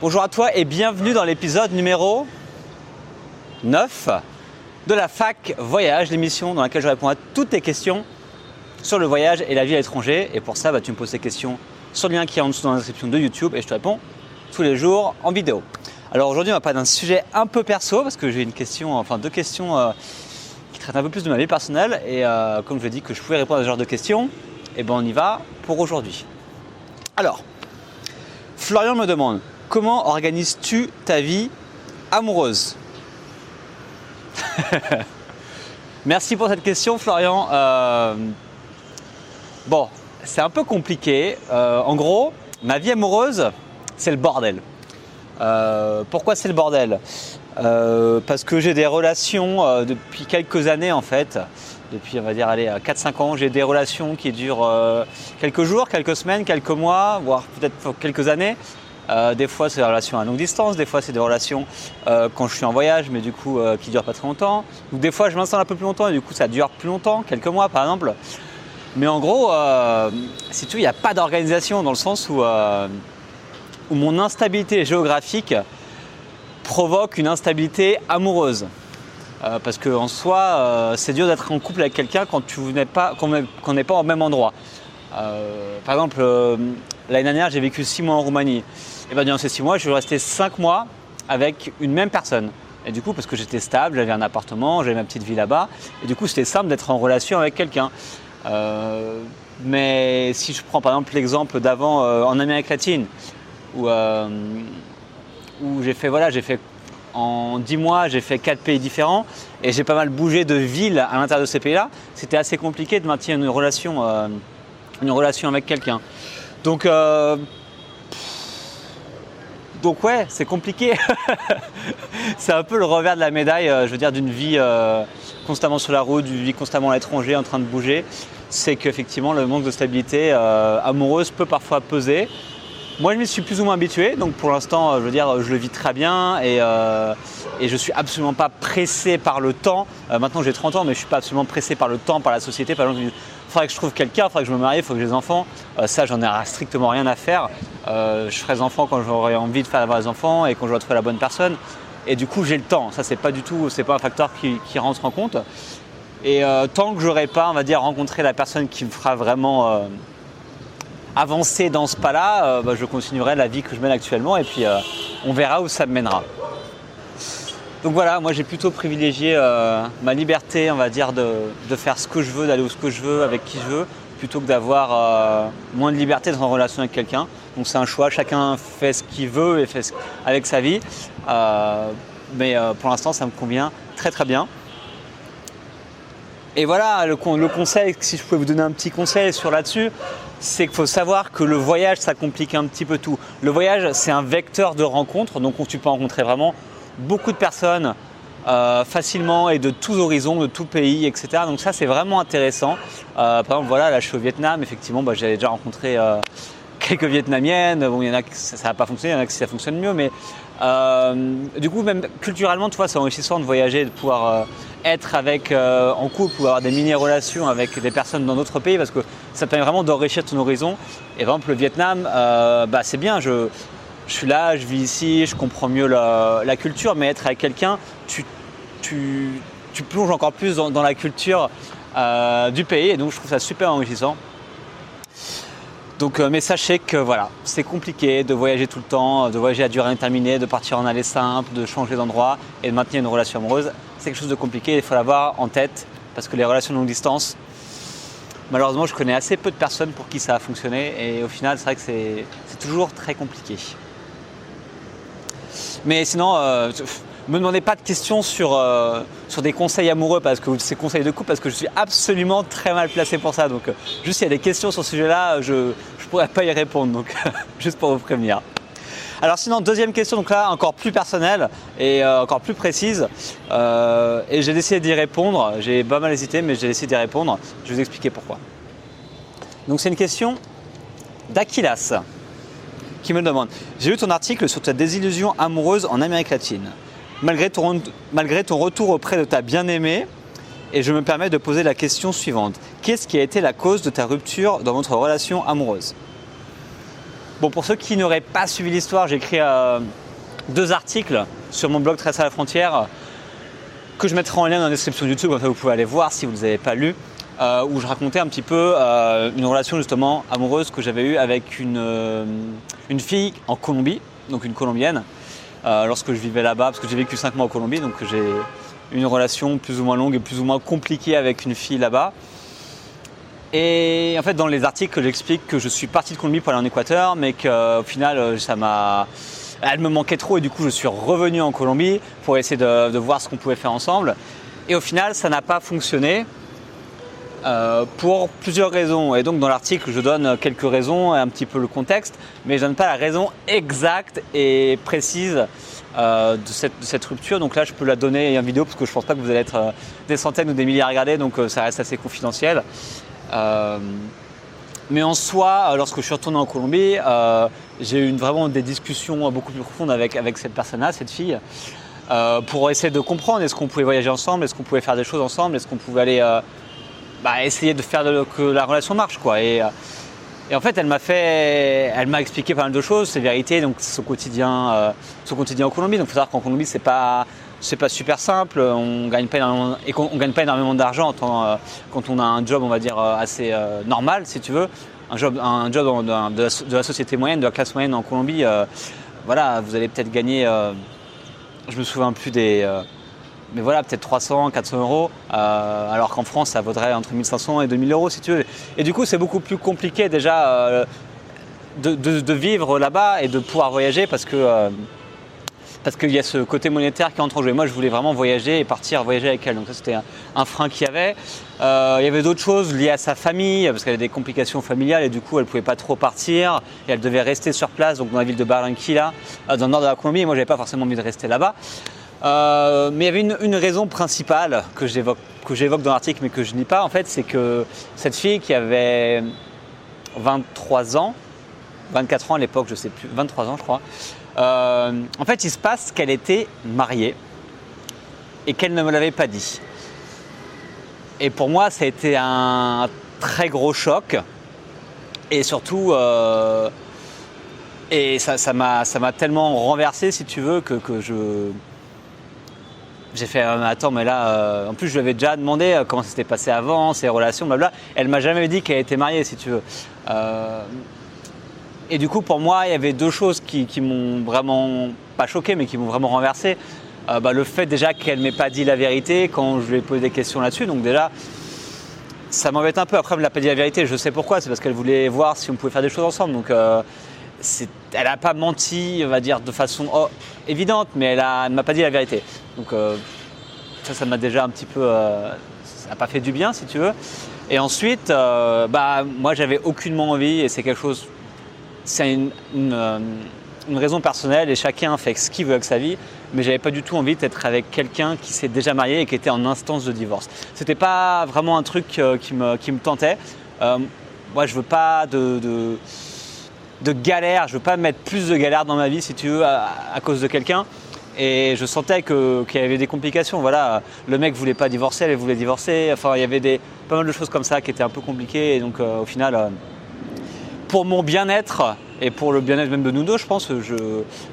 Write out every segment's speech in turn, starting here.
Bonjour à toi et bienvenue dans l'épisode numéro 9 de la Fac Voyage, l'émission dans laquelle je réponds à toutes tes questions sur le voyage et la vie à l'étranger. Et pour ça, tu me poses tes questions sur le lien qui est en dessous dans la description de YouTube et je te réponds tous les jours en vidéo. Alors aujourd'hui, on va parler d'un sujet un peu perso parce que j'ai deux questions qui traitent un peu plus de ma vie personnelle. Et comme je dis que je pouvais répondre à ce genre de questions, et on y va pour aujourd'hui. Alors, Florian me demande: comment organises-tu ta vie amoureuse? Merci pour cette question, Florian. C'est un peu compliqué. En gros, ma vie amoureuse, c'est le bordel. Pourquoi c'est le bordel? Parce que j'ai des relations depuis quelques années en fait. Depuis, on va dire, 4-5 ans, j'ai des relations qui durent quelques jours, quelques semaines, quelques mois, voire peut-être quelques années. Des fois, c'est des relations à longue distance, des fois, c'est des relations quand je suis en voyage, mais du coup, qui ne durent pas très longtemps. Ou des fois, je m'installe un peu plus longtemps et du coup, ça dure plus longtemps, quelques mois par exemple. Mais en gros, si tu veux, il n'y a pas d'organisation dans le sens où mon instabilité géographique provoque une instabilité amoureuse. Parce qu'en soi, c'est dur d'être en couple avec quelqu'un quand qu'on n'est pas au même endroit. Par exemple, l'année dernière, j'ai vécu 6 mois en Roumanie. Et durant ces 6 mois, je suis resté 5 mois avec une même personne. Et du coup, parce que j'étais stable, j'avais un appartement, j'avais ma petite vie là-bas. Et du coup, c'était simple d'être en relation avec quelqu'un. Mais si je prends par exemple l'exemple d'avant en Amérique latine, où j'ai fait en 10 mois, j'ai fait 4 pays différents et j'ai pas mal bougé de villes à l'intérieur de ces pays-là. C'était assez compliqué de maintenir une relation avec quelqu'un. Donc ouais, c'est compliqué. C'est un peu le revers de la médaille, d'une vie constamment sur la route, d'une vie constamment à l'étranger, en train de bouger. C'est qu'effectivement, le manque de stabilité amoureuse peut parfois peser. Moi, je m'y suis plus ou moins habitué, donc pour l'instant, je le vis très bien et je ne suis absolument pas pressé par le temps. Maintenant, j'ai 30 ans, mais je ne suis pas absolument pressé par le temps, par la société. Par exemple, il faudrait que je trouve quelqu'un, il faudrait que je me marie, il faut que j'ai des enfants. Ça, j'en ai strictement rien à faire. Je ferai des enfants quand j'aurai envie d'avoir des enfants et quand j'aurai trouvé la bonne personne. Et du coup, j'ai le temps. Ça, c'est pas un facteur qui rentre en compte. Et tant que je n'aurai pas, rencontré la personne qui me fera vraiment avancer dans ce pas-là, je continuerai la vie que je mène actuellement et puis on verra où ça me mènera. Donc voilà, moi j'ai plutôt privilégié ma liberté, de faire ce que je veux, d'aller où ce que je veux, avec qui je veux, plutôt que d'avoir moins de liberté dans une relation avec quelqu'un. Donc c'est un choix, chacun fait ce qu'il veut et fait avec sa vie. Mais pour l'instant, ça me convient très très bien. Et voilà, le conseil, si je pouvais vous donner un petit conseil là-dessus, c'est qu'il faut savoir que le voyage, ça complique un petit peu tout. Le voyage, c'est un vecteur de rencontres, donc tu peux rencontrer vraiment beaucoup de personnes facilement et de tous horizons, de tout pays, etc. Donc ça, c'est vraiment intéressant. Par exemple, là, je suis au Vietnam, effectivement, j'avais déjà rencontré quelques Vietnamiennes. Bon, il y en a qui ça n'a pas fonctionné, il y en a qui ça fonctionne mieux, mais du coup, même culturellement, tu vois, c'est enrichissant de voyager, de pouvoir être en couple ou avoir des mini-relations avec des personnes dans d'autres pays parce que ça permet vraiment d'enrichir ton horizon. Et par exemple, le Vietnam, c'est bien, je suis là, je vis ici, je comprends mieux la culture, mais être avec quelqu'un, tu plonges encore plus dans la culture du pays et donc je trouve ça super enrichissant. Donc, mais sachez que c'est compliqué de voyager tout le temps, de voyager à durée indéterminée, de partir en aller simple, de changer d'endroit et de maintenir une relation amoureuse. C'est quelque chose de compliqué, il faut l'avoir en tête parce que les relations de longue distance, malheureusement, je connais assez peu de personnes pour qui ça a fonctionné et au final, c'est vrai que c'est toujours très compliqué. Mais sinon, ne me demandez pas de questions sur des conseils amoureux ou ces conseils de couple parce que je suis absolument très mal placé pour ça. Donc, juste s'il y a des questions sur ce sujet-là, je ne pourrais pas y répondre. Donc, juste pour vous prévenir. Alors sinon, deuxième question, donc là encore plus personnelle et encore plus précise et j'ai décidé d'y répondre, j'ai pas mal hésité mais j'ai décidé d'y répondre, je vais vous expliquer pourquoi. Donc c'est une question d'Aquilas qui me demande: j'ai lu ton article sur ta désillusion amoureuse en Amérique latine. Malgré ton retour auprès de ta bien-aimée, et je me permets de poser la question suivante. Qu'est-ce qui a été la cause de ta rupture dans votre relation amoureuse ? Bon, pour ceux qui n'auraient pas suivi l'histoire, j'ai écrit 2 articles sur mon blog Trace à la frontière que je mettrai en lien dans la description YouTube, comme ça vous pouvez aller voir si vous ne les avez pas lus, où je racontais un petit peu une relation justement amoureuse que j'avais eue avec une fille en Colombie, donc une Colombienne, lorsque je vivais là-bas, parce que j'ai vécu 5 mois en Colombie, donc j'ai une relation plus ou moins longue et plus ou moins compliquée avec une fille là-bas. Et en fait, dans les articles, j'explique que je suis parti de Colombie pour aller en Équateur, mais qu'au final, elle me manquait trop et du coup, je suis revenu en Colombie pour essayer de voir ce qu'on pouvait faire ensemble. Et au final, ça n'a pas fonctionné pour plusieurs raisons. Et donc, dans l'article, je donne quelques raisons et un petit peu le contexte, mais je ne donne pas la raison exacte et précise de cette rupture. Donc là, je peux la donner en vidéo parce que je ne pense pas que vous allez être des centaines ou des milliers à regarder, donc ça reste assez confidentiel. Mais en soi, lorsque je suis retourné en Colombie, j'ai eu vraiment des discussions beaucoup plus profondes avec cette personne-là, cette fille, pour essayer de comprendre est-ce qu'on pouvait voyager ensemble, est-ce qu'on pouvait faire des choses ensemble, est-ce qu'on pouvait aller essayer de faire que la relation marche, quoi. Et en fait, elle m'a expliqué pas mal de choses, ses vérités, donc son quotidien en Colombie. Donc il faut savoir qu'en Colombie, c'est pas super simple, on gagne pas énormément d'argent quand on a un job, on va dire, assez normal, si tu veux. Un job de la société moyenne, de la classe moyenne en Colombie, voilà, vous allez peut-être gagner, je me souviens plus mais voilà, peut-être 300, 400 euros, alors qu'en France, ça vaudrait entre 1500 et 2000 euros, si tu veux. Et du coup, c'est beaucoup plus compliqué déjà de vivre là-bas et de pouvoir voyager parce qu'il y a ce côté monétaire qui entre en jeu. Moi, je voulais vraiment voyager et partir voyager avec elle. Donc ça, c'était un frein qu'il y avait. Il y avait d'autres choses liées à sa famille, parce qu'elle avait des complications familiales et du coup, elle ne pouvait pas trop partir. Et elle devait rester sur place, donc dans la ville de Barranquilla, dans le nord de la Colombie. Et moi, je n'avais pas forcément envie de rester là-bas. Mais il y avait une raison principale que j'évoque dans l'article, mais que je ne dis pas, en fait, c'est que cette fille qui avait 23 ans, 24 ans à l'époque, je ne sais plus, 23 ans, je crois, en fait, il se passe qu'elle était mariée et qu'elle ne me l'avait pas dit. Et pour moi, ça a été un très gros choc. Et surtout, ça m'a tellement renversé, si tu veux, que j'ai fait attends, mais là, en plus, je lui avais déjà demandé comment ça s'était passé avant, ses relations, blabla. Elle m'a jamais dit qu'elle était mariée, si tu veux. Et du coup, pour moi, il y avait 2 choses qui m'ont vraiment, pas choqué, mais qui m'ont vraiment renversé. Le fait déjà qu'elle ne m'ait pas dit la vérité quand je lui ai posé des questions là-dessus. Donc déjà, ça m'embête un peu. Après, elle ne m'a pas dit la vérité. Je sais pourquoi. C'est parce qu'elle voulait voir si on pouvait faire des choses ensemble. Donc, elle n'a pas menti, on va dire, de façon évidente, mais elle ne m'a pas dit la vérité. Donc ça m'a déjà un petit peu... ça n'a pas fait du bien, si tu veux. Et ensuite, moi, j'avais aucunement envie, et c'est quelque chose... C'est une raison personnelle et chacun fait ce qu'il veut avec sa vie, mais j'avais pas du tout envie d'être avec quelqu'un qui s'est déjà marié et qui était en instance de divorce. C'était pas vraiment un truc qui me tentait. Moi, je veux pas de galère, je veux pas mettre plus de galère dans ma vie, si tu veux, à cause de quelqu'un. Et je sentais qu'il y avait des complications. Voilà, le mec voulait pas divorcer, elle voulait divorcer. Enfin, il y avait pas mal de choses comme ça qui étaient un peu compliquées. Et donc, au final, pour mon bien-être et pour le bien-être même de nous deux, je pense,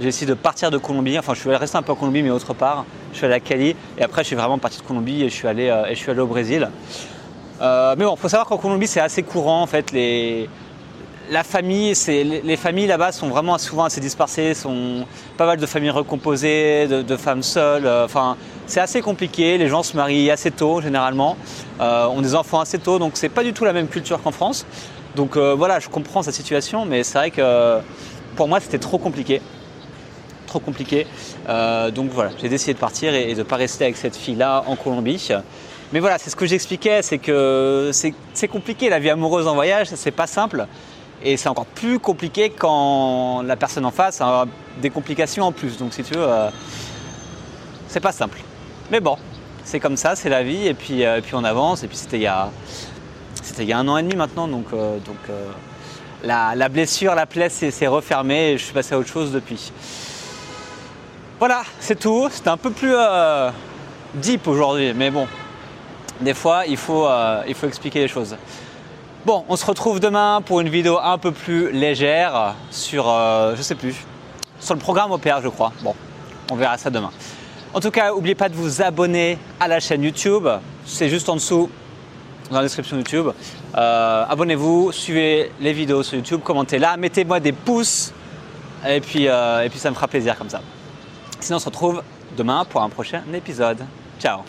j'ai essayé de partir de Colombie. Enfin, je suis resté un peu en Colombie, mais autre part. Je suis allé à Cali et après, je suis vraiment parti de Colombie et je suis allé au Brésil. Mais bon, il faut savoir qu'en Colombie, c'est assez courant, en fait. La famille, les familles là-bas sont vraiment souvent assez dispersées, sont pas mal de familles recomposées, de femmes seules. Enfin, c'est assez compliqué. Les gens se marient assez tôt, généralement. Ont des enfants assez tôt, donc c'est pas du tout la même culture qu'en France. Donc voilà, je comprends sa situation, mais c'est vrai que pour moi, c'était trop compliqué. Trop compliqué. Donc voilà, j'ai décidé de partir et de ne pas rester avec cette fille-là en Colombie. Mais voilà, c'est ce que j'expliquais, c'est que c'est compliqué, la vie amoureuse en voyage, c'est pas simple. Et c'est encore plus compliqué quand la personne en face a des complications en plus. Donc si tu veux, c'est pas simple. Mais bon, c'est comme ça, c'est la vie, et puis on avance. Et puis c'était il y a 1 an et demi maintenant, donc la blessure, la plaie s'est refermée et je suis passé à autre chose depuis. Voilà, c'est tout. C'était un peu plus deep aujourd'hui, mais bon, des fois il faut expliquer les choses. Bon, on se retrouve demain pour une vidéo un peu plus légère sur, je sais plus, sur le programme Opère, je crois. Bon, on verra ça demain. En tout cas, n'oubliez pas de vous abonner à la chaîne YouTube. C'est juste en dessous, dans la description YouTube. Abonnez-vous, suivez les vidéos sur YouTube, commentez là, mettez-moi des pouces et puis ça me fera plaisir comme ça. Sinon, on se retrouve demain pour un prochain épisode. Ciao!